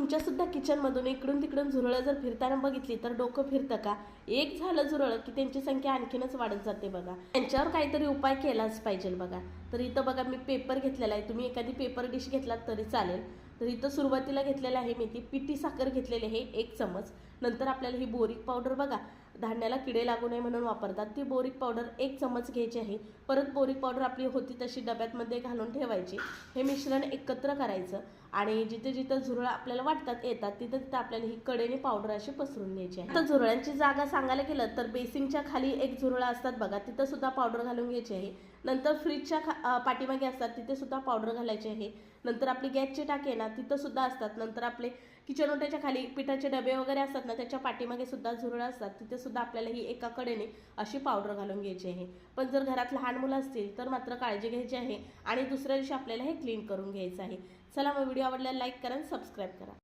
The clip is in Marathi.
तुमच्यासुद्धा किचनमधून इकडून तिकडून झुरळं जर फिरताना बघितली तर डोकं फिरतं का? एक झालं झुरळ की त्यांची संख्या आणखीनच वाढत जाते बघा. त्यांच्यावर काहीतरी उपाय केलाच पाहिजे बघा. तर इथं बघा मी पेपर घेतलेला आहे, तुम्ही एखादी पेपर डिश घेतलात तरी चालेल. तर इथं सुरुवातीला घेतलेलं आहे मी ती पिठी साखर घेतलेली आहे 1 चमच. नंतर आपल्याला ही बोरिक पावडर बघा धान्याला किडे लागू नये म्हणून वापरतात, ती बोरिक पावडर 1 चमच घ्यायची आहे. परत बोरिक पावडर आपली होती तशी डब्यामध्ये घालून ठेवायची. हे मिश्रण एकत्र करायचं आणि जिथे जिथे झुरळ आपल्याला वाटतात येतात तिथं तिथं आपल्याला ही कडेने पावडर अशी पसरून घ्यायची आहे. आता झुरळांची जागा सांगायला गेलं तर बेसिंगच्या खाली एक झुरळ असतात बघा, तिथं सुद्धा पावडर घालून घ्यायची आहे. नंतर फ्रीजच्या पाठीमागे असतात तिथे सुद्धा पावडर घालायची आहे. नंतर आपली गॅसची टाकी आहे ना तिथं सुद्धा असतात. नंतर आपले किचन ओट्याच्या खाली पिठाचे डबे वगैरे असतात ना त्याच्या पाठीमागे सुद्धा झुरळ असतात, तिथे सुद्धा आपल्याला ही एका कडेने अशी पावडर घालून घ्यायची आहे. पण जर घरात लहान मुलं असतील तर मात्र काळजी घ्यायची आहे आणि दुसऱ्या दिवशी आपल्याला हे क्लीन करून घ्यायचं आहे. चला मग व्हिडिओ आवडल्यास लाईक करा आणि सबस्क्राईब करा.